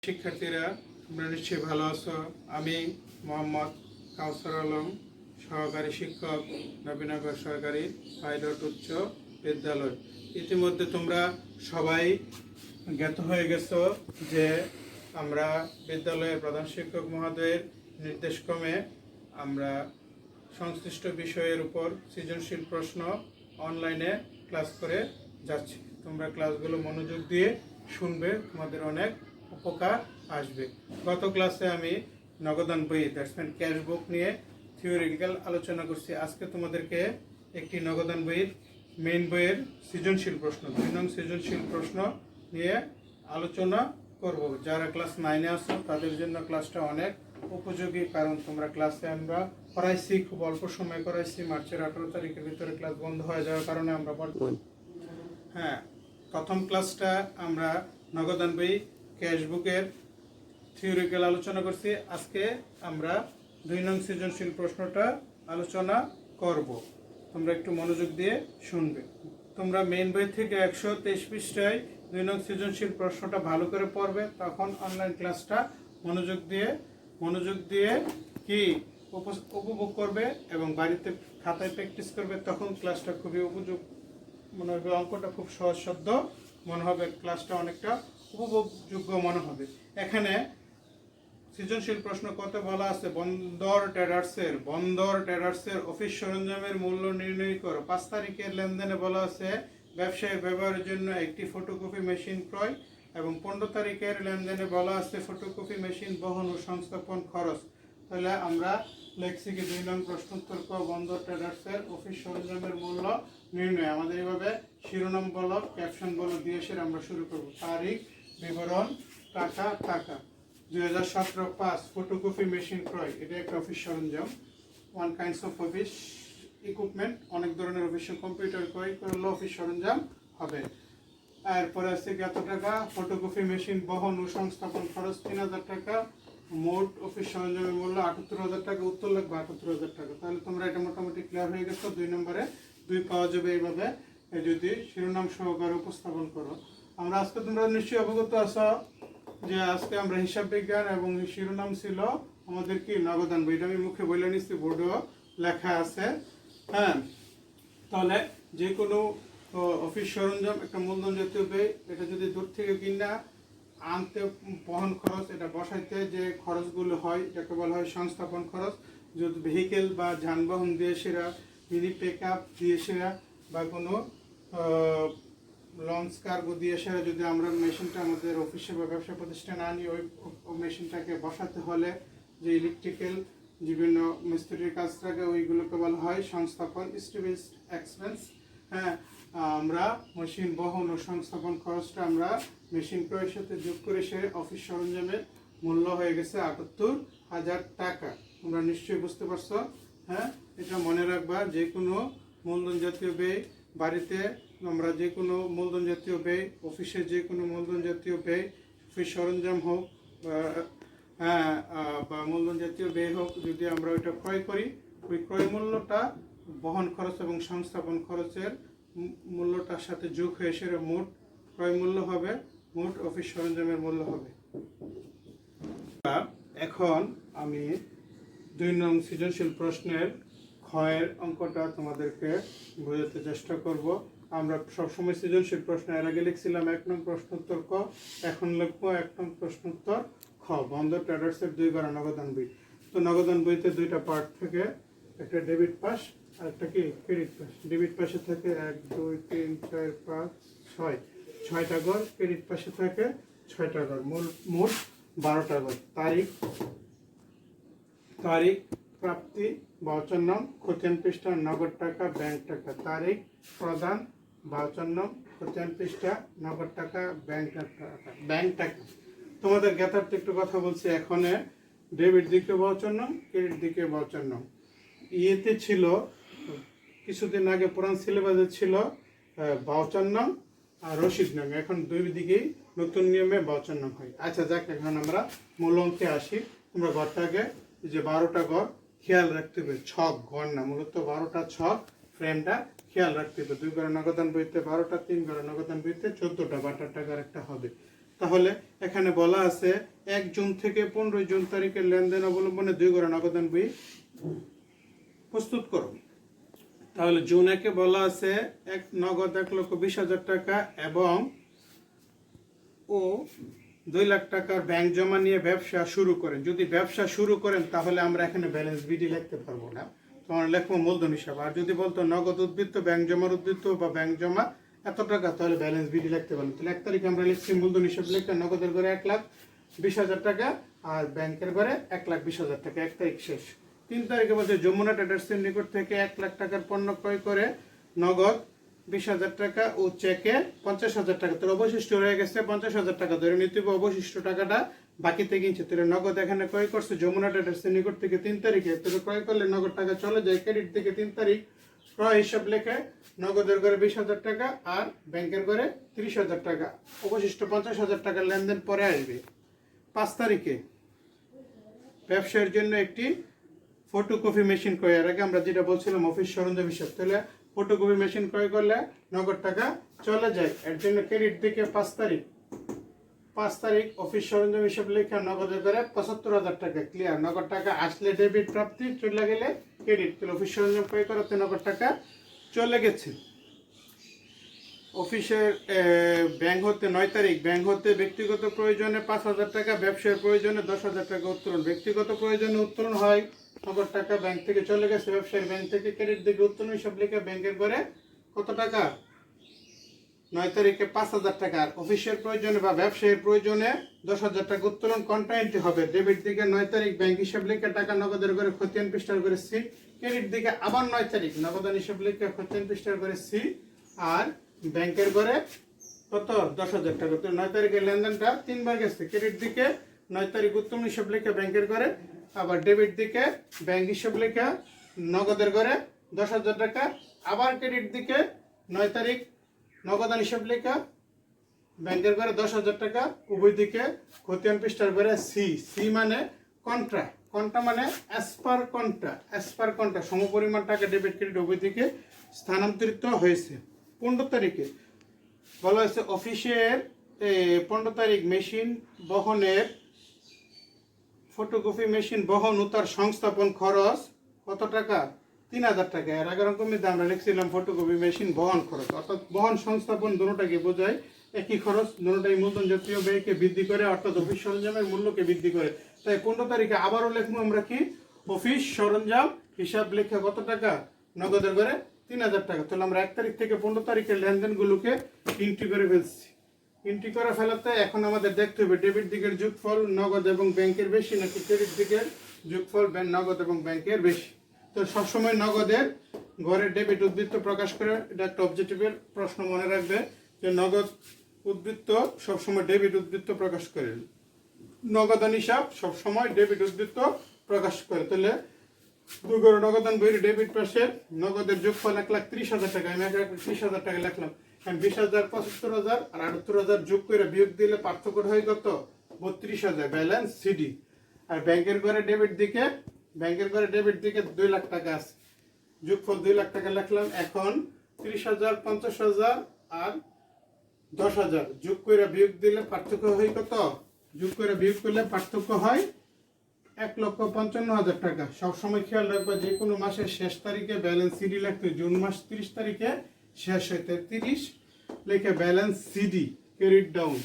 শিক্ষার্থীরা, তোমরা নিশ্চয়ই ভালো আছো। আমি মোহাম্মদ কাউসার আলম, সহকারী শিক্ষক, নবীনগর সরকারি পাইলট উচ্চ বিদ্যালয়। ইতিমধ্যে তোমরা সবাই জ্ঞাত হয়ে গেছো যে আমরা বিদ্যালয়ের প্রধান শিক্ষক মহোদয়ের নির্দেশক্রমে আমরা সংশ্লিষ্ট বিষয়ের উপর সৃজনশীল প্রশ্ন অনলাইনে ক্লাস করে যাচ্ছি। তোমরা ক্লাসগুলো মনোযোগ দিয়ে শুনবে, তোমাদের অনেক উপকার আসবে। গত ক্লাসে আমি নগদান বই দ্যাটসম্যান ক্যাশ বুক নিয়ে থিওরিটিক্যাল আলোচনা করছি। আজকে তোমাদেরকে একটি নগদান বইয়ের মেইন বইয়ের সৃজনশীল প্রশ্ন 2 নং সৃজনশীল প্রশ্ন নিয়ে আলোচনা করব। যারা ক্লাস 9-এ আছো তাদের জন্য ক্লাসটা অনেক উপযোগী, কারণ তোমরা ক্লাসে আমরা করাইছি, খুব অল্প সময় করাইছি। মার্চের 18 তারিখের ভিতরে ক্লাস বন্ধ হয়ে যাওয়ার কারণে আমরা প্রথম ক্লাসটা আমরা নগদান বই ক্যাশবুকের থিওরিক্যাল আলোচনা করছি। আজকে আমরা 2 নং সৃজনশীল প্রশ্নটা আলোচনা করব। তোমরা একটু মনোযোগ দিয়ে শুনবে। তোমরা মেইন বই থেকে 123 পৃষ্ঠায় 2 নং সৃজনশীল প্রশ্নটা ভালো করে পড়বে, তখন অনলাইন ক্লাসটা মনোযোগ দিয়ে কি উপভোগ করবে এবং বাড়িতে খাতায় প্র্যাকটিস করবে। তখন ক্লাসটা খুবই উপযোগ মনে হবে, অঙ্কটা খুব সহজসাধ্য মনে হবে, ক্লাসটা অনেকটা উপভোগযোগ্য মনে হবে। এখানে সৃজনশীল প্রশ্ন কত বলা আছে, বন্দর ট্রেডার্সের অফিস সরঞ্জামের মূল্য নির্ণয় করো। 5 তারিখের লেনদেনে বলা আছে ব্যবসায়িক ব্যবহারের জন্য একটি ফটোকপি মেশিন ক্রয়, এবং 15 তারিখের লেনদেনে বলা আছে ফটোকপি মেশিন বহন ও সংস্থাপন খরচ। তাহলে আমরা লেখছি কি 2 নং প্রশ্নোত্তর ক, বন্দর ট্রেডার্সের অফিস সরঞ্জামের মূল্য নির্ণয়। আমাদের এইভাবে শিরোনাম বলো, ক্যাপশন বলো দিয়ে আমরা শুরু করব। তারিখ, বিবরণ, টাকা 2017-5 ফটোকপি মেশিন ক্রয়। এটা একটা অফিস সরঞ্জাম, one kinds of office equipment. অনেক ধরনের অফিস কম্পিউটার ক্রয় করলে অফিস সরঞ্জাম হবে। এরপরে আছে কত টাকা, ফটোকপি মেশিন বহন ও সংস্থাপন খরচ 3000 টাকা। মোট অফিস সরঞ্জামের মূল্য 78,000 টাকা। উত্তর লাগবে 78,000 টাকা। তাহলে তোমরা এটা মোটামুটি ক্লিয়ার হয়ে গেছো। 2 নম্বরে 2 পাওয়া যাবে এইভাবে যদি শিরোনাম সহকারে উপস্থাপন করো। আমরা আজকে তোমরা নিশ্চয়ই অবগত আছো যে আজকে আমরা হিসাব বিজ্ঞান এবং শিরোনাম ছিল আমাদের কি নগদান বই। এটা আমি মুখে বলে নিচ্ছি, বোর্ডেও লেখা আছে। হ্যাঁ, তাহলে যে কোনো অফিস সরঞ্জাম একটা মূলধন জাতীয় ব্যয়, এটা যদি দূর থেকে কিনা আনতে বহন খরচ, এটা বসাইতে যে খরচগুলো হয় এটাকে বলা হয় সংস্থাপন খরচ। যদি ভেহিকেল বা যানবাহন দিয়ে সেরা, মিনি পিক আপ দিয়ে সেরা বা কোনো লঞ্চ কার্গো দিয়ে সেরা যদি আমরা মেশিনটা আমাদের অফিসে বা ব্যবসা প্রতিষ্ঠানে আনি, ওই মেশিনটাকে বসাতে হলে যে ইলেকট্রিক্যাল বিভিন্ন মিস্ত্রির কাজ থাকে ওইগুলোকে বলা হয় সংস্থাপন স্টিভেজ এক্সপেন্স। হ্যাঁ, আমরা মেশিন বহন ও সংস্থাপন খরচটা আমরা মেশিন ক্রয়ের সাথে যোগ করে সে অফিস সরঞ্জামের মূল্য হয়ে গেছে 78,000 টাকা। তোমরা নিশ্চয়ই বুঝতে পারছো। হ্যাঁ, এটা মনে রাখবা, যে কোনো মূলধন জাতীয় ব্যয় বাড়িতে আমরা যে কোনো মূলধন জাতীয় ব্যয়, অফিসে যে কোনো মূলধন জাতীয় ব্যয়, অফিস সরঞ্জাম হোক বা মূলধন জাতীয় ব্যয় হোক, যদি আমরা ওইটা ক্রয় করি, ওই ক্রয় মূল্যটা বহন খরচ এবং সংস্থাপন খরচের মূল্যটার সাথে যোগ হয়ে সেটা মোট ক্রয় মূল্য হবে, মোট অফিস সরঞ্জামের মূল্য হবে। এখন আমি 2 নং সৃজনশীল প্রশ্নের ক্ষয়ের অঙ্কটা তোমাদেরকে বোঝাতে চেষ্টা করব। আমরা সবসময় সৃজনশীল প্রশ্ন এর আগে লিখছিলাম 1 নং প্রশ্নোত্তর ক, এখন লিখবো 1 নং প্রশ্নোত্তর খ। বন্দর ট্রেডার্সের 2 গড়া নগদান বই। তো নগদান বইতে 2টা পার্ট থাকে, একটা ডেবিট পাস আর একটা কি ক্রেডিট পাস। ডেবিট পাশে থাকে 1 2 3 4 5 6 6টা গড়, ক্রেডিট পাশে থাকে 6টা গড়, মোট 12টা গড়। তারিখ প্রাপ্তি 52 নং, খতিয়ান পৃষ্ঠা নগদ টাকা ব্যাংক টাকা। তারিখ প্রদান 52 নং, খতিয়ান পৃষ্ঠা নগদ টাকা ব্যাংক টাকা। তোমাদের জ্ঞাতার্থে একটু কথা বলছি। এখন ডেবিট দিকে 52 নং, ক্রেডিট দিকে 52 নং। ইয়েতে ছিল কিছুদিন আগে পুরান সিলেবাসে ছিল 52 নং আর রসিদ নং। এখন 2 দিকেই নতুন নিয়মে 52 নং হয়। আচ্ছা যাক, এখন আমরা মূল অঙ্কে আসি। তোমরা ঘরটাকে যে 12টা ঘর খেয়াল রাখতে হবে, ছক ঘর না, মূলত 12টা ছক ফ্রেমটা খেয়াল রাখতে হবে। 2 গড়া নগদান বইতে 12টা, 3 গড়া নগদান বইতে 14টা 12 টাকার একটা হবে। তাহলে এখানে বলা আছে 1 জুন থেকে 15 জুন তারিখের লেনদেন অবলম্বনে 2 গড়া নগদান বই প্রস্তুত করো। তাহলে জুন 1-এ বলা আছে নগদ 1,20,000 টাকা এবং 2 লাখ টাকার ব্যাংক জমা নিয়ে ব্যবসা শুরু করেন। যদি ব্যবসা শুরু করেন তাহলে আমরা এখানে ব্যালেন্স বিডি লিখতে পারবো না, তোমার লিখবো মূলধন হিসাব। আর যদি বলতো নগদ উদ্বৃত্ত, ব্যাংক জমার উদ্বৃত্ত বা ব্যাংক জমা এত টাকা, তাহলে ব্যালেন্স বিডি লিখতে পারবো। তাহলে 1 তারিখে আমরা লিখছি মূলধন হিসাব লিখে নগদের ঘরে 1,20,000 টাকা আর ব্যাংকের ঘরে 1,20,000 টাকা। 1 তারিখ শেষ। 3 তারিখে বলছে যমুনা ট্রেডার্সের নিকট থেকে 1 লাখ টাকার পণ্য ক্রয় করে নগদ 20,000 টাকা ও চেকে 50,000 টাকা। তোর অবশিষ্ট রয়ে গেছে 50,000 টাকা, ধরে নিতে হবে অবশিষ্ট টাকাটা বাকিতে কিনছে। তোর নগদ এখানে ক্রয় করছে যমুনা ট্রেডার্সের নিকট থেকে 3 তারিখে। তোর ক্রয় করলে নগদ টাকা চলে যায় ক্রেডিট থেকে 3 তারিখ ক্রয় হিসাব লেখে নগদের ঘরে 20,000 টাকা আর ব্যাংকের ঘরে 30,000 টাকা, অবশিষ্ট 50,000 টাকার লেনদেন পরে আসবে। 5 তারিখে ব্যবসার জন্য একটি ফটোকপি মেশিন ক্রয়। এর আগে আমরা যেটা বলছিলাম অফিস সরঞ্জাম হিসাব, তাহলে ফটোকপি মেশিন ক্রয় করলে নগদ টাকা চলে যায়। এর জন্য ক্রেডিট দিকে 5 তারিখ অফিস সরঞ্জাম হিসাব লেখা নগদের ঘরে 75,000 টাকা। ক্লিয়ার। নগদ টাকা আসলে ডেবিট, প্রাপ্তি চলে গেলে ক্রেডিট। তাহলে অফিস সরঞ্জাম ক্রয় করাতে নগদ টাকা চলে গেছে। অফিসের ব্যাংক হতে 9 তারিখ ব্যাংক হতে ব্যক্তিগত প্রয়োজনে 5,000 টাকা, ব্যবসার প্রয়োজনে 10,000 টাকা উত্তোলন। ব্যক্তিগত প্রয়োজনে উত্তোলন হয় নগদ টাকা ব্যাংক থেকে চলে গেছে, ব্যবসায়ী ব্যাংক থেকে ক্রেডিট দিকে উত্তোলন হিসাব লিখে ব্যাংকের ঘরে কত টাকা 9 তারিখে 5,000 টাকা। আর অফিসের প্রয়োজনে বা ব্যবসায়ীর প্রয়োজনে 10,000 টাকা উত্তোলন কন্টাইনটি হবে। ডেবিট দিকে 9 তারিখ ব্যাংক হিসাব লিখে টাকা নগদের ঘরে খতিয়ান পৃষ্ঠার করে সি। ক্রেডিট দিকে আবার 9 তারিখ নগদান হিসাব লিখে খতিয়ান পৃষ্ঠার করে সি আর ব্যাংকের ঘরে কত 10,000 টাকা। তো 9 তারিখের লেনদেনটা 3 বার গেছে। ক্রেডিট দিকে 9 তারিখ উত্তোলন হিসাব লিখে ব্যাংকের ঘরে, আবার ডেবিট দিকে ব্যাংক হিসাব লিখে নগদের ঘরে 10,000 টাকা, আবার ক্রেডিট দিকে 9 তারিখ নগদান হিসাব লেখা ব্যাংকের ঘরে 10,000 টাকা, উভয় দিকে খতিয়ান পৃষ্ঠার ঘরে সি। সি মানে কন্ট্রা, কন্ট্রা মানে অ্যাজ পার কন্ট্রা সমপরিমাণ টাকা ডেবিট ক্রেডিট উভয় দিকে স্থানান্তরিত হয়েছে। 15 তারিখে বলা হয়েছে অফিসের 15 তারিখ মেশিন বহনের ফটোকপি মেশিন বহন ও তার সংস্থাপন খরচ কত টাকা 3,000 টাকা। এর আগের রকমের আমরা লিখছিলাম ফটোকপি মেশিন বহন খরচ, অর্থাৎ বহন সংস্থাপন দুটোটাকে বোঝায় একই খরচ, দুটোটাই মূলধন জাতীয় ব্যয়কে বৃদ্ধি করে, অর্থাৎ অফিস সরঞ্জামের মূল্যকে বৃদ্ধি করে। তাই 15 তারিখে আবারও লিখবো আমরা কি অফিস সরঞ্জাম হিসাব লেখা কত টাকা নগদের ঘরে 3,000 টাকা। তাহলে আমরা 1 তারিখ থেকে 15 তারিখের লেনদেনগুলোকে এন্ট্রি করে ফেলছি। এন্ট্রি করে ফেলাতে এখন আমাদের দেখতে হবে ডেবিট দিকের যোগফল নগদ এবং ব্যাংকের বেশি নাকি ক্রেডিট দিকের যোগফল নগদ এবং ব্যাংকের বেশি। তো সবসময় নগদের ঘরে ডেবিট উদ্বৃত্ত প্রকাশ করে, এটা একটা অবজেক্টিভের প্রশ্ন মনে রাখবে যে নগদ উদ্বৃত্ত সবসময় ডেবিট উদ্বৃত্ত প্রকাশ করে, নগদান হিসাব সবসময় ডেবিট উদ্বৃত্ত প্রকাশ করে। তাহলে 2 গড় নগদান বইয়ের ডেবিট পাশে নগদের যোগফল 1,30,000 টাকা। আমি 1,30,000 টাকা লিখলাম। 20,000, 75,000 আর 78,000 যোগ করে বিয়োগ দিলে পার্থক্য হয় কত 32,000, ব্যালেন্স সিডি। আর ব্যাংকের ঘরে ডেবিট দিকে 2 লাখ টাকা আছে, যোগফল 2 লাখ টাকা লিখলাম। এখন 30,000, 50,000 আর 10,000 যোগ করে বিয়োগ দিলে পার্থক্য হয় কত, যোগ করে বিয়োগ করলে পার্থক্য হয় 1,55,000 টাকা। সবসময় খেয়াল রাখবা যে কোনো মাসের শেষ তারিখে ব্যালেন্স সিডি লিখতে। জুন মাস 30 তারিখে শেষ হইতে 30 লিখে ব্যালেন্স সিডি ক্রেডিট ডাউন।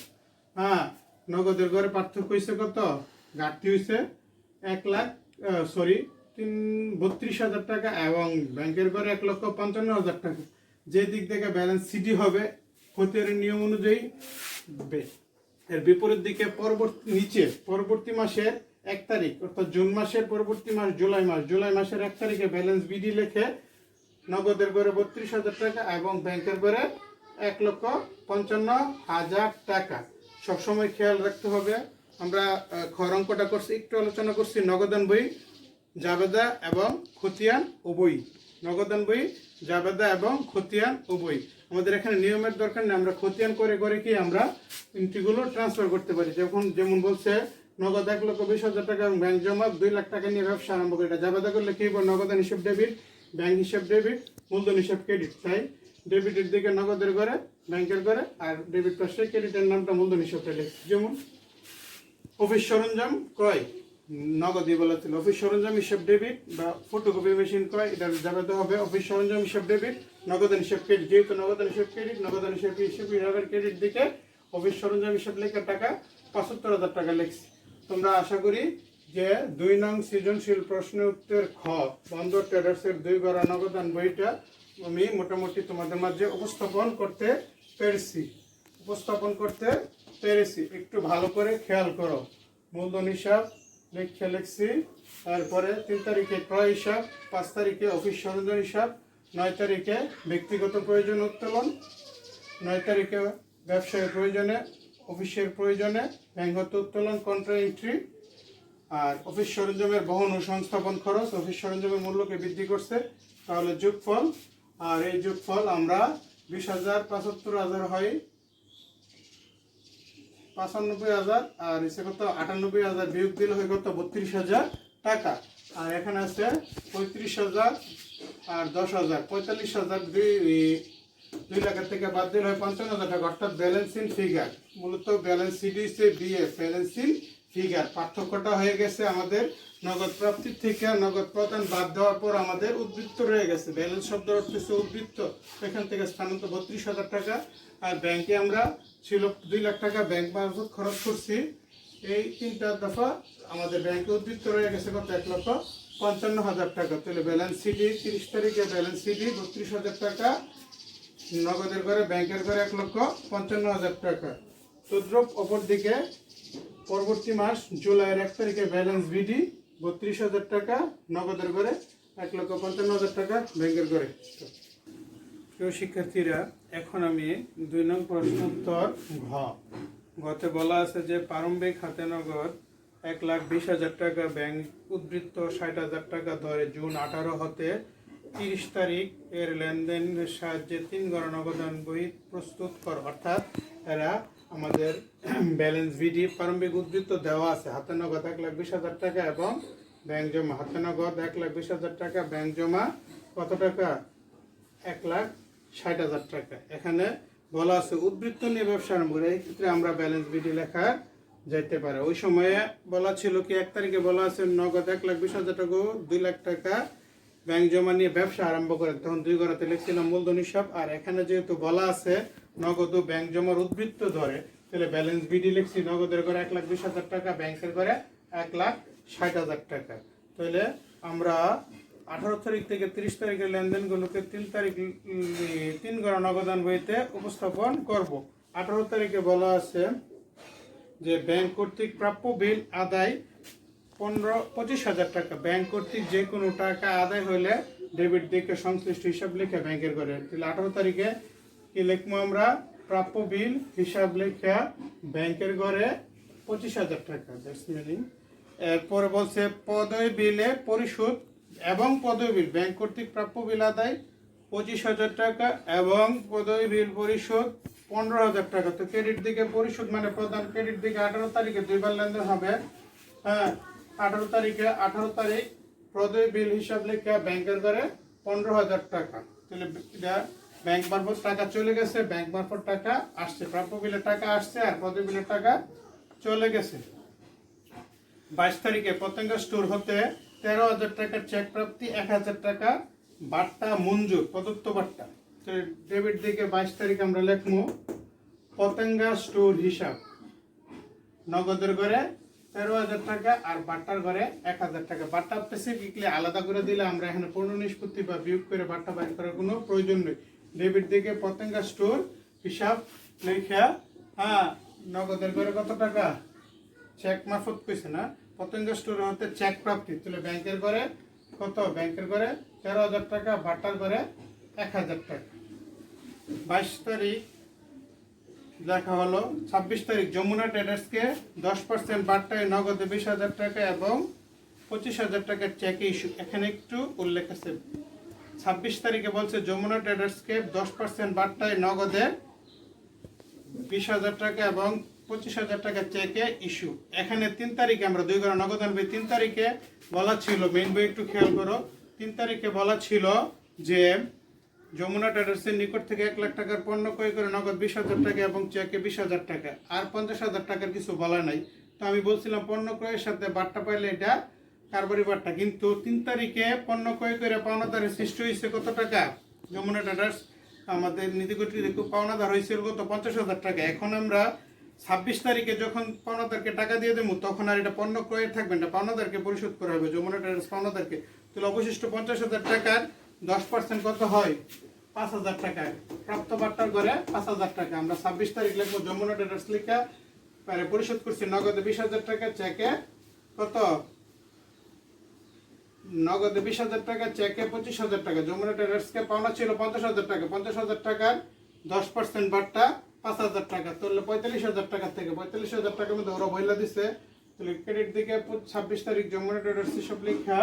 হ্যাঁ, নগদের ঘরে পার্থক্য হয়েছে কত, ঘাটতি হয়েছে 32,000 টাকা এবং ব্যাংকের ঘরে 1,55,000 টাকা। যে দিক থেকে ব্যালেন্স সিডি হবে খতিয়ানের নিয়ম অনুযায়ী, এর বিপরীত দিকে পরবর্তী মাসের 1 তারিখ অর্থাৎ জুন মাসের পরবর্তী মাস জুলাই মাসের 1 তারিখে ব্যালেন্স বিডি লিখে নগদের ঘরে 32,000 টাকা এবং ব্যাংকের ঘরে 1,55,000 টাকা। সবসময় খেয়াল রাখতে হবে। আমরা ঘর অঙ্কটা করছি, একটু আলোচনা করছি নগদান বই জাবেদা এবং খতিয়ান উভয়। নগদান বই জাবেদা এবং খতিয়ান উভয়। আমাদের এখানে নিয়মের দরকার নেই, আমরা খতিয়ান করে কি আমরা এন্ট্রিগুলো ট্রান্সফার করতে পারি। যেমন বলছে নগদ 1,20,000 টাকা এবং ব্যাংক জমা 2 লাখ টাকা নিয়ে ব্যবসা আরম্ভ করে। এটা জাবেদা করলে কি নগদান হিসাব ডেবিট, ব্যাংক হিসাব ডেবিট, মূলধন হিসাব ক্রেডিট। তাই ডেবিটের দিকে নগদের ঘরে ব্যাংকের ঘরে, আর ডেবিট পাশে ক্রেডিটের নামটা মূলধন হিসাবটা লিখছি। যেমন অফিস সরঞ্জাম ক্রয় নগদই বলা ছিল, অফিস সরঞ্জাম হিসাব ডেবিট, বা ফটোকপি মেশিন ক্রয় এটা যাবে হবে অফিস সরঞ্জাম হিসাব ডেবিট, নগদান হিসাব ক্রেডিট। যেহেতু নগদান হিসাব ক্রেডিট, নগদান হিসাবের ক্রেডিট দিকে অফিস সরঞ্জাম হিসাব লেখার টাকা ৭৫,০০০ টাকা লিখছি। তোমরা আশা করি যে ২ নং সৃজনশীল প্রশ্নের উত্তর খ বন্দর ট্রেডার্সের ২ গড়া নগদান বইটা আমি মোটামুটি তোমাদের মাঝে উপস্থাপন করতে পেরেছি। একটু ভালো করে খেয়াল করো। মূলধন হিসাব লিখছি, তারপরে ৩ তারিখে ক্রয় হিসাব, ৫ তারিখে অফিস সরঞ্জাম হিসাব, ৯ তারিখে ব্যক্তিগত প্রয়োজন উত্তোলন, ৯ তারিখে ব্যবসায়ের প্রয়োজনে অফিসের প্রয়োজনে ব্যাংকগত উত্তোলন কন্ট্রা এন্ট্রি, আর অফিস সরঞ্জামের বহন ও সংস্থাপন খরচ অফিস সরঞ্জামের মূল্যকে বৃদ্ধি করছে, তাহলে যোগফল। আর এই যোগফল আমরা ২০,০০০ ৭৫,০০০ হয় ৯৫,০০০, আর এসে কত ৯৮,০০০ বিয়োগ দিলে হয় কত ৩২,০০০ টাকা। আর এখানে আছে ৩৫,০০০ আর ১০,০০০, ৪৫,০০০ 2 লাখের থেকে বাদ দিলে হয় ৫৫,০০০ টাকা, অর্থাৎ ব্যালেন্সিং ফিগার। মূলত ব্যালেন্স সিডি সে বিএফ ব্যালেন্সিং ফিগার। পার্থক্যটা হয়ে গেছে আমাদের নগদ প্রাপ্তির থেকে নগদ প্রদান বাদ দেওয়ার পর আমাদের উদ্বৃত্ত রয়ে গেছে। ব্যালেন্স শব্দ অর্থ হচ্ছে উদ্বৃত্ত, এখান থেকে স্থানান্তর ৩২,০০০ টাকা। আর ব্যাংকে আমরা ছিল ২ লাখ টাকা ব্যাংক মারফত খরচ করছি। এই ৩টা দফা আমাদের ব্যাংকে উদ্বৃত্ত রয়ে গেছে কত ১,৫৫,০০০ টাকা। তাহলে ব্যালেন্স সিডি ৩০ তারিখে ব্যালেন্স সিডি ৩২,০০০ টাকা, নগদের ঘরে ব্যাংকের ঘরে ১,৫৫,০০০ টাকা। তদ্রুপ অপর দিকে পরবর্তী মাস জুলাইয়ের ১ তারিখে ব্যালেন্স বিডি ৩২,০০০ টাকা, নগদের ঘরে ১,৫৫,০০০ টাকা, ব্যাংকের ঘরে। প্রিয় শিক্ষার্থীরা, এখন আমি ২ নং প্রশ্ন উত্তর ঘতে বলা আছে যে প্রারম্ভিক হাতে নগদ ১,২০,০০০ টাকা, ব্যাংক উদ্বৃত্ত ৬০,০০০ টাকা ধরে জুন ১৮ হতে ৩০ তারিখ এর লেনদেনের সাহায্যে ৩ গড়া নগদান বই প্রস্তুত কর। অর্থাৎ এরা আমাদের ব্যালেন্স ভিডি প্রারম্ভিক উদ্বৃত্ত দেওয়া আছে, হাতে নগদ ১,২০,০০০ টাকা এবং ব্যাংক জমা। হাতে নগদ ১,২০,০০০ টাকা, ব্যাংক জমা কত টাকা ১,৬০,০০০ টাকা। এখানে বলা আছে উদ্বৃত্ত নিয়ে ব্যবসা আরম্ভ করে, এই ক্ষেত্রে আমরা ব্যালেন্স ভিডি লেখা যাইতে পারে। ওই সময়ে বলা ছিল কি ১ তারিখে বলা আছে নগদ ১,২০,০০০ টাকা ২ লাখ টাকা ব্যাংক জমা নিয়ে ব্যবসা আরম্ভ করে, তখন ২ গড়াতে লিখছিলাম মূলধন হিসাব। আর এখানে যেহেতু বলা আছে নগদ ও ব্যাংক জমার উদ্বৃত্ত ধরে, তাহলে ব্যালেন্স বিডি লিখছি নগদের ঘরে ১,২০,০০০ টাকা, ব্যাংকের ঘরে ১,৬০,০০০ টাকা। তাহলে আমরা ১৮ তারিখ থেকে ৩০ তারিখের লেনদেনগুলোকে ৩ গড়া নগদান বইতে উপস্থাপন করব। ১৮ তারিখে বলা আছে যে ব্যাংক কর্তৃক প্রাপ্য বিল আদায় ২৫,০০০ টাকা। ব্যাংক কর্তৃক যে কোনো টাকা আদায় হলে ডেবিট দিকে সংশ্লিষ্ট হিসাব লিখে ব্যাংকের ঘরে। তাহলে ১৮ তারিখে কি লিখবো আমরা? প্রাপ্য বিল হিসাব লেখা ব্যাংকের ঘরে ২৫,০০০ টাকা। এরপরে বলছে পদয় বিলে পরিশোধ এবং পদয় বিল ব্যাংক কর্তৃক প্রাপ্য বিল আদায় ২৫,০০০ টাকা এবং পদয় বিল পরিশোধ ১৫,০০০ টাকা। তো ক্রেডিট দিকে পরিশোধ মানে প্রদান, ক্রেডিট দিকে ১৮ তারিখে 2 বার লেনদেন হবে। হ্যাঁ, ১৮ তারিখ পদয় বিল হিসাব লেখা ব্যাংকের ঘরে ১৫,০০০ টাকা। তাহলে এটা ব্যাংক মারফত টাকা চলে গেছে, ব্যাংক মারফত টাকা আসছে, প্রাপ্য বিলের টাকা আসছে আর পদয় বিলের টাকা চলে গেছে। ২২ তারিখে পতেঙ্গা স্টোর হতে ১৩,০০০ টাকার চেক প্রাপ্তি, ১,০০০ টাকা বার্তা মঞ্জুর, প্রদত্ত বার্তা। তো ডেবিট দিকে ২২ তারিখ আমরা লিখবো পতেঙ্গা স্টোর হিসাব নগদের ঘরে ১৩,০০০ টাকা আর বার্তার ঘরে ১,০০০ টাকা। বার্তা স্পেসিফিকলি আলাদা করে দিলে আমরা এখানে পূর্ণ নিষ্পত্তি বা বিয়োগ করে বার্তা বাইর করার কোনো প্রয়োজন নেই। ডেবিট দিকে পতেঙ্গা স্টোর হিসাব লেখা, হ্যাঁ, নগদের ঘরে কত টাকা চেক মারফত কইছে না, পতেঙ্গা স্টোর হতে চেক প্রাপ্তি, তাহলে ব্যাংকের ঘরে কত, ব্যাংকের ঘরে ১৩,০০০ টাকা, বার্তার ঘরে ১,০০০ টাকা। ২২ তারিখ দেখা হলো। ২৬ তারিখ যমুনা ট্রেডার্সকে 10% বার্তায় নগদে ২০,০০০ টাকা এবং ২৫,০০০ টাকার চেক ইস্যু। এখানে একটু উল্লেখ আছে, ২৬ তারিখে বলছে যমুনা ট্রেডার্সকে 10% বার্তায় নগদে ২০,০০০ টাকা এবং ২৫,০০০ টাকা চেকে ইস্যু। এখানে ৩ তারিখে আমরা 2 গড়া নগদ আনবে। 3 তারিখে বলা ছিল, মেইন বই একটু খেয়াল করো, 3 তারিখে বলা ছিল যে যমুনা ট্রেডার্সের নিকট থেকে 1,00,000 টাকার পণ্য ক্রয় করে নগদ 20,000 টাকা এবং চেকে 20,000 টাকা, আর 50,000 টাকার কিছু বলা নাই। তো আমি বলছিলাম পণ্য ক্রয়ের সাথে বাট্টা পাইলে এটা কারবারি বাট্টা, কিন্তু 3 তারিখে পণ্য ক্রয় করে পাওনাদারের সৃষ্টি হয়েছে কত টাকা? যমুনা ট্রেডার্স আমাদের নীতি কর্তৃক পাওনাদার হয়েছিল কত? 50,000 টাকা। এখন আমরা 26 তারিখে যখন পাওনাদারকে টাকা দিয়ে দেবো তখন আর এটা পণ্য ক্রয়ের থাকবে না, পাওনাদারকে পরিশোধ করা হবে যমুনা ট্রেডার্স পাওনাদারকে। তাহলে অবশিষ্ট 50,000 টাকার 10% কত হয়? 5,000 টাকা। প্রাপ্ত বাট্টার ঘরে 5,000 টাকা। আমরা 26 তারিখ লিখবো যমুনা ট্রেডার্স লিখা পরিশোধ করছি নগদে 20,000 টাকা, চেকে কত? নগদে 20,000 টাকা, চেকে 25,000 টাকা। যমুনা ট্রেডার্সকে পাওনা ছিল 50,000 টাকা, 50,000 টাকার 10% বাট্টা 5,000 টাকা, তাহলে 45,000 টাকা থেকে 45,000 টাকার মধ্যে ওরা বইলা দিছে। তাহলে ক্রেডিট দিকে 26 তারিখ যমুনা ট্রেডার্স হিসাব লেখা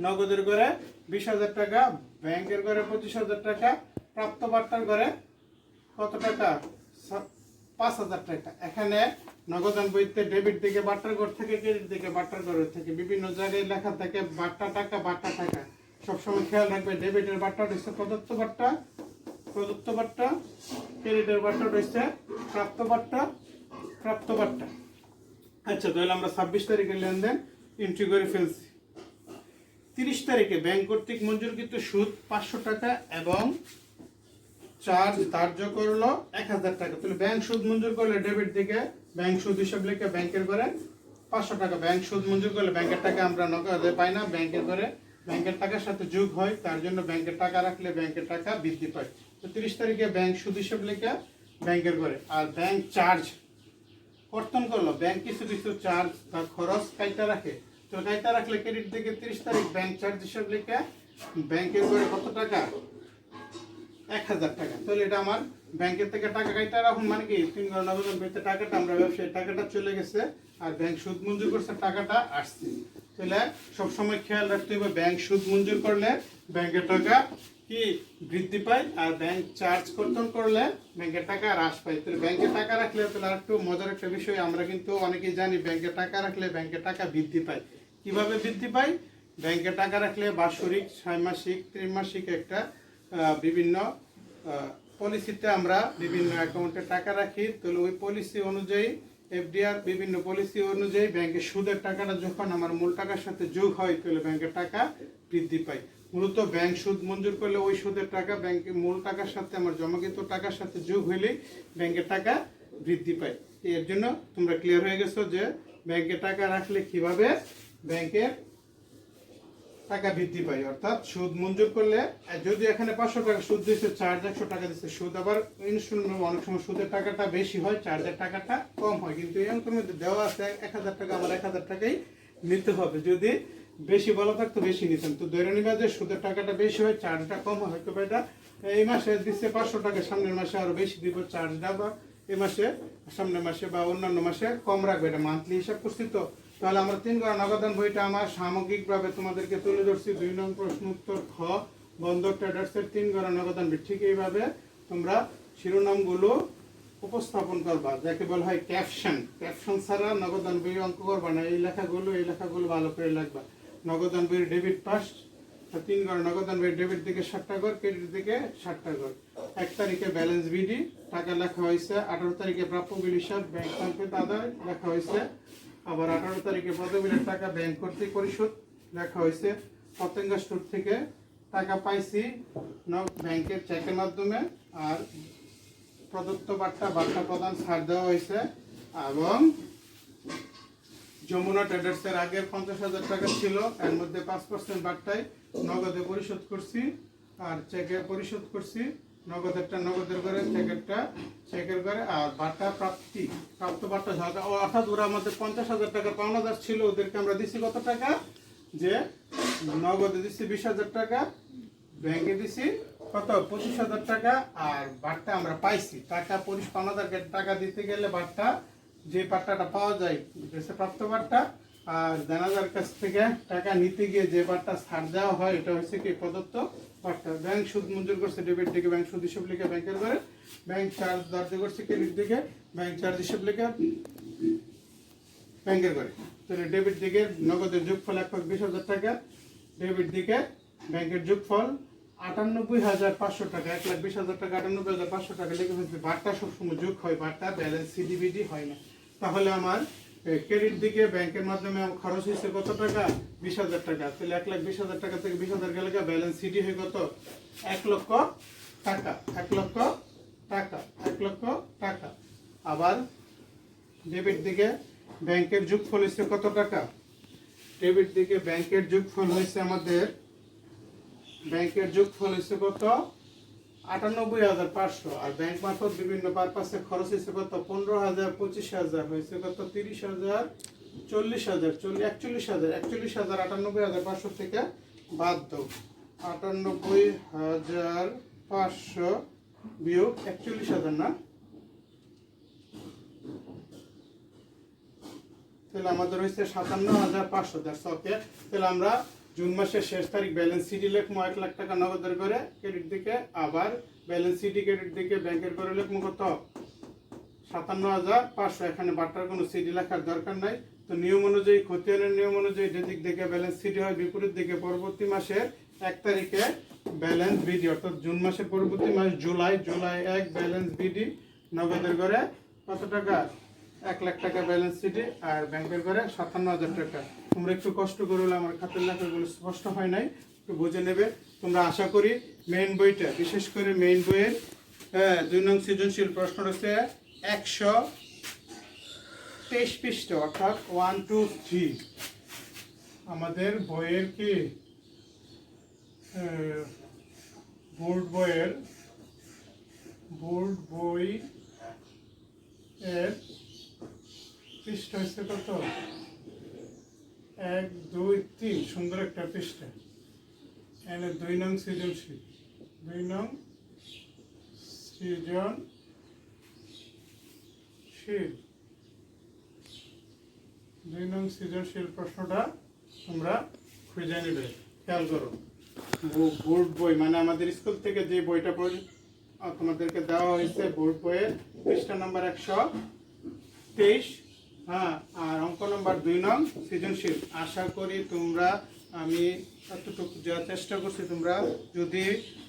নগদের ঘরে 20,000 টাকা, ব্যাংকের ঘরে 25,000 টাকা, প্রাপ্ত বাট্টার ঘরে কত টাকা? 5,000 টাকা। এখানে নগদান বইতে ডেবিট দিকে বাট্টার ঘর থেকে, ক্রেডিট দিকে বাট্টার ঘর থেকে বিভিন্ন জায়গায় লেখা থাকে বাট্টা টাকা, বাট্টা টাকা। সবসময় খেয়াল রাখবে ডেবিটের বাট্টা হচ্ছে প্রদত্ত বাট্টা, প্রদত্ত বাট্টা, ক্রেডিটের বাট্টা হচ্ছে প্রাপ্ত বাট্টা, প্রাপ্ত বাট্টা। আচ্ছা, তাহলে আমরা 26 তারিখের লেনদেন এন্ট্রি করে ফেলছি। 30 তারিখে ব্যাংক কর্তৃক মঞ্জুরকৃত সুদ 500 টাকা এবং চার্জ ধার্য করলো 1,000 টাকা। তাহলে ব্যাংক সুদ মঞ্জুর করলে ডেবিট দিকে ব্যাংক সুদ হিসাব লিখে ব্যাংকের ঘরে 500 টাকা। ব্যাংক সুদ মঞ্জুর করলে ব্যাংকের টাকা আমরা নগদে পাই না, ব্যাংকের ঘরে ব্যাংকের টাকার সাথে যোগ হয়, তার জন্য ব্যাংকের টাকা রাখলে ব্যাংকের টাকা বৃদ্ধি পায়। তো 30 তারিখে ব্যাংক সুদ হিসাব লিখে ব্যাংকের ঘরে। আর ব্যাংক চার্জ কর্তন করলো, ব্যাংক কিছু কিছু চার্জ বা খরচ কাইটা রাখে। তো কাইটা রাখলে ক্রেডিট দিকে 30 তারিখ ব্যাংক চার্জ হিসাব লিখে ব্যাংকের ঘরে কত টাকা? 1,000 টাকা। তাহলে এটা আমার ব্যাংকের থেকে টাকা কাইটা রাখুন, মানে কি 3 ঘর নগদান পেতে টাকাটা আমরা ব্যবসায়ী টাকাটা চলে গেছে আর ব্যাংক সুদ মঞ্জুর করছে টাকাটা আসছে। তাহলে সবসময় খেয়াল রাখতে হবে ব্যাংক সুদ মঞ্জুর করলে ব্যাংকের টাকা কি বৃদ্ধি পায়, আর ব্যাংক চার্জ কর্তন করলে ব্যাংকের টাকা হ্রাস পায়। তাহলে ব্যাংকে টাকা রাখলে তাহলে আর একটু মজার একটা বিষয়, আমরা কিন্তু অনেকেই জানি ব্যাংকে টাকা রাখলে ব্যাংকের টাকা বৃদ্ধি পায়। কিভাবে বৃদ্ধি পায়? ব্যাংকে টাকা রাখলে বাৎসরিক, ত্রৈমাসিক, ত্রিমাসিক একটা বিভিন্ন পলিসিতে আমরা বিভিন্ন অ্যাকাউন্টে টাকা রাখি। তাহলে ওই পলিসি অনুযায়ী এফডিআর বিভিন্ন পলিসি অনুযায়ী ব্যাংকের সুদের টাকাটা যখন আমার মূল টাকার সাথে যোগ হয় তাহলে ব্যাংকের টাকা বৃদ্ধি পায়। মূলত ব্যাংক সুদ মঞ্জুর করলে ওই সুদের টাকা ব্যাংকের মূল টাকার সাথে আমার জমাকৃত টাকার সাথে যোগ হইলেই ব্যাংকের টাকা বৃদ্ধি পায়। এর জন্য তোমরা ক্লিয়ার হয়ে গেছো যে ব্যাংকে টাকা রাখলে কিভাবে ব্যাংকের টাকা বৃদ্ধি পায়। অর্থাৎ সুদ মঞ্জুর করলে যদি এখানে 500 টাকা সুদ দিচ্ছে, চার্জ 100 টাকা দিচ্ছে, সুদ আবার ইনস্টলমেন্ট অনেক সময় সুদের টাকাটা বেশি হয়, চার্জের টাকাটা কম হয়, কিন্তু এই অঙ্কের মধ্যে দেওয়া আছে 1,000 টাকা, আমার 1,000 টাকাই নিতে হবে। যদি বেশি বলা থাকতো বেশি নিতাম। তো ধরে নিবা যে সুদের টাকাটা বেশি হয়, চার্জটা কম হয়, হয়তো এটা এই মাসে দিচ্ছে 500 টাকা, সামনের মাসে আরো বেশি দিব চার্জটা, বা এই মাসে সামনের মাসে বা অন্যান্য মাসে কম রাখবে। এটা মান্থলি হিসাব করছি। তো তাহলে আমরা 3 ঘর নগদান বইটা আমার সামগ্রিকভাবে তোমাদেরকে তুলে ধরছি। 2 নং প্রশ্ন উত্তর খ, বন্ধক ট্রেডার্সের 3 ঘর নগদান বই। ঠিক এইভাবে তোমরা শিরোনামগুলো উপস্থাপন করবা, যাকে বলা হয় ক্যাপশন। ক্যাপশন ছাড়া নগদান বই অঙ্ক করবা না। এই লেখাগুলো ভালো করে লিখবা। নগদান বইয়ের ডেবিট পাস 3 ঘর নগদান বইয়ের ডেবিট দিকে 60 ঘর, ক্রেডিট দিকে 60 ঘর। 1 তারিখে ব্যালেন্স বিডি টাকা লেখা হয়েছে, 18 তারিখে প্রাপ্য বিল হিসাব ব্যাংক সংকেত আদায় লেখা হয়েছে, আবার 18 তারিখে পদবিলের টাকা ব্যাংক কর্তৃক পরিশোধ লেখা হয়েছে। পতেঙ্গা স্টোর থেকে টাকা পাইছি ব্যাংকের চেকের মাধ্যমে, আর প্রদত্ত বাট্টা প্রদান ছাড় দেওয়া হয়েছে, এবং যমুনা ট্রেডার্সের আগের 50,000 টাকা ছিল, এর মধ্যে 5% বাট্টায় নগদে পরিশোধ করছি আর চেকে পরিশোধ করছি। নগদেরটা নগদের ঘরে, চেকের ঘরে, আর বাট্টা প্রাপ্ত বাট্টা অর্থাৎ ওরা আমাদের 50,000 টাকা পাওনাদার ছিল, ওদেরকে আমরা দিছি কত টাকা? যে নগদে দিছি 20,000 টাকা, ব্যাংকে দিছি কত? 25,000 টাকা, আর বাট্টা আমরা পাইছি। টাকা পাওনাদারকে টাকা দিতে গেলে বাট্টা, যে বাট্টাটা পাওয়া যায় প্রাপ্ত বাট্টা, আর দেনাদার কাছ থেকে টাকা নিতে গিয়ে যে বাট্টা ছাড় দেওয়া হয় এটা হচ্ছে কি প্রদত্ত বাট্টা। ব্যাংক সুদ মঞ্জুর করছে ডেবিট দিকে ব্যাংক সুদ হিসাব লিখে ব্যাংকের ঘরে, ব্যাংক চার্জ ধার্য করছে ক্রেডিট দিকে ব্যাংক চার্জ হিসাব লিখে ব্যাংকের ঘরে। তাহলে ডেবিট দিকে নগদের যোগফল 1,20,000 টাকা, ডেবিট দিকে ব্যাংকের যোগফল 98,500 টাকা, 1,20,000 টাকা, 98,500 টাকা লিখে ফেলছি। বারটা সবসময় যোগ হয়, বারটা ব্যালেন্স সিডিবিডি হয় না। তাহলে আমার ক্রেডিট দিকে ব্যাংকের মাধ্যমে আমার খরচ হয়েছে কত টাকা? 20,000 টাকা। তাহলে 1,20,000 টাকা থেকে 20,000 গেলে ব্যালেন্স সিডি হয় কত? 1 লক্ষ টাকা। 1 লক্ষ টাকা, 1 লক্ষ টাকা। আবার ডেবিট দিকে ব্যাংকের যোগফল হয়েছে কত টাকা? ডেবিট দিকে ব্যাংকের যোগফল হয়েছে আমাদের, ব্যাংকের যোগফল হয়েছে কত? 98,500। আর ব্যাংক মারফত বিভিন্ন পারপাসে খরচ হয়েছে কত? 15,000, 25,000, হয়েছে কত? 30,000, 40,000, 41,000। 41,000 98,500 থেকে বাদ দাও। 98,500 বিয়োগ 41,000 না? তাহলে আমাদের হয়েছে 57,500। That's okay. তাহলে আমরা জুন মাসের শেষ তারিখ ব্যালেন্স সিডি লিখবো 1 লাখ টাকা নগদের করে ক্রেডিট দিকে, আবার ব্যালেন্স সিডি ক্রেডিট দিকে ব্যাংকের করে লিখবো কত? 57,500। এখানে বাটার কোনো সিডি লেখার দরকার নাই। তো নিয়ম অনুযায়ী, খতিয়ানের নিয়ম অনুযায়ী যেদিক দিকে ব্যালেন্স সিডি হয় বিপরীত দিকে পরবর্তী মাসের 1 তারিখে ব্যালেন্স বিডি, অর্থাৎ জুন মাসের পরবর্তী মাস জুলাই 1 ব্যালেন্স বিডি নগদের করে কত টাকা? 1 লাখ টাকা ব্যালেন্স সিডি, আর ব্যাংকের করে 57,000 টাকা। তোমরা একটু কষ্ট করে হলে, আমার খাতের লেখাগুলো স্পষ্ট হয় নাই, একটু বুঝে নেবে। তোমরা আশা করি মেইন বইটা, বিশেষ করে মেইন বইয়ের 2 নং সৃজনশীল প্রশ্ন রয়েছে 123 পৃষ্ঠা, অর্থাৎ 1, 2, 3 আমাদের বইয়ের কি বোর্ড বই এর পৃষ্ঠা হচ্ছে কত? 1, 2, 3, সুন্দর একটা পৃষ্ঠা। এখানে 2 নং সৃজনশীল, 2 নং সৃজনশীল প্রশ্নটা তোমরা খুঁজে নেবে। খেয়াল করো, বোর্ড বই মানে আমাদের স্কুল থেকে যে বইটা তোমাদেরকে দেওয়া হয়েছে, বোর্ড বইয়ের পৃষ্ঠা নাম্বার 123, হ্যাঁ, আর অঙ্ক নম্বর 2 নং সৃজনশীল। আশা করি তোমরা, আমি এতটুকু যা চেষ্টা করছি, তোমরা যদি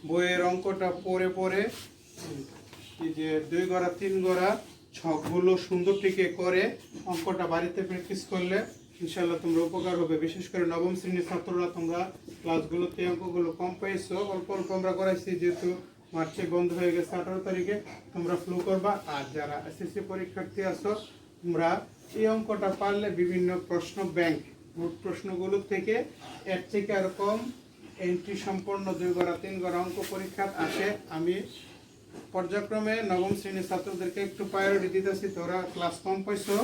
বইয়ের অঙ্কটা পড়ে এই যে 2 গড়া 3 গড়া ছকগুলো সুন্দর টিকে করে অঙ্কটা বাড়িতে প্র্যাকটিস করলে ইনশাল্লাহ তোমরা উপকার হবে। বিশেষ করে নবম শ্রেণীর ছাত্ররা, তোমরা ক্লাসগুলোতে অঙ্কগুলো কম পাইছো, অল্প অল্প আমরা করাইছি, যেহেতু মার্চে বন্ধ হয়ে গেছে 18 তারিখে, তোমরা ফ্লো করবা। আর যারা এসএসসি পরীক্ষার্থী আছো, তোমরা এই অঙ্কটা পারলে বিভিন্ন প্রশ্ন ব্যাংক বোর্ড প্রশ্নগুলো থেকে এর থেকে এরকম এন্ট্রি সম্পন্ন 2 গড়া 3 গড়া অঙ্ক পরীক্ষা আসে। আমি পর্যায়ক্রমে নবম শ্রেণীর ছাত্রদেরকে একটু প্রায়োরিটি দিতেছি। তোরা ক্লাস কম পাইছো,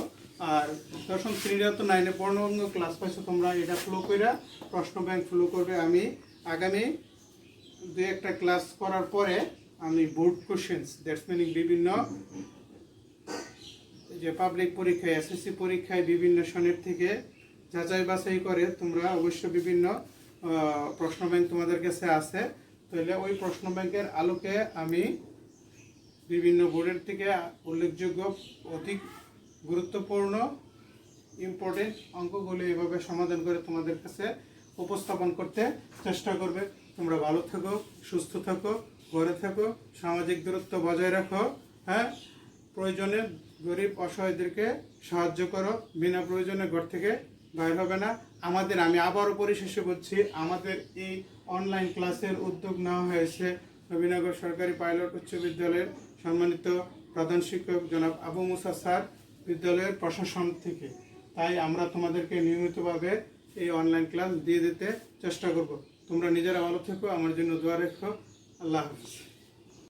আর দশম শ্রেণীরা তো 9-এ পূর্ণাঙ্গ ক্লাস পাইছো, তোমরা এটা ফ্লো করে প্রশ্ন ব্যাংক ফ্লো করবে। আমি আগামী 2-1টা ক্লাস করার পরে আমি বোর্ড কোশ্চেন্স, দ্যাটস মিনিং বিভিন্ন যে পাবলিক পরীক্ষায়, এসএসসি পরীক্ষায় বিভিন্ন সনের থেকে যাচাই বাছাই করে, তোমরা অবশ্য বিভিন্ন প্রশ্ন ব্যাংক তোমাদের কাছে আছে, তাহলে ওই প্রশ্ন ব্যাংকের আলোকে আমি বিভিন্ন বোর্ডের থেকে উল্লেখযোগ্য অধিক গুরুত্বপূর্ণ ইম্পর্টেন্ট অঙ্কগুলো এভাবে সমাধান করে তোমাদের কাছে উপস্থাপন করতে চেষ্টা করবে। তোমরা ভালো থাকো, সুস্থ থাকো, ঘরে থাকো, সামাজিক দূরত্ব বজায় রাখো, হ্যাঁ, প্রয়োজনে গরিব অসহায়দেরকে সাহায্য করো, বিনা প্রয়োজনে ঘর থেকে বাইর হবে না। আমি আবারও পরিশেষে বলছি, আমাদের এই অনলাইন ক্লাসের উদ্যোগ নেওয়া হয়েছে নবীনগর সরকারি পাইলট উচ্চ বিদ্যালয়ের সম্মানিত প্রধান শিক্ষক জনাব আবু মুসা স্যার বিদ্যালয়ের প্রশাসন থেকে। তাই আমরা তোমাদেরকে নিয়মিতভাবে এই অনলাইন ক্লাস দিয়ে দিতে চেষ্টা করব। তোমরা নিজেরা ভালো থেকো, আমার জন্য দোয়া রেখো। আল্লাহ হাফিজ।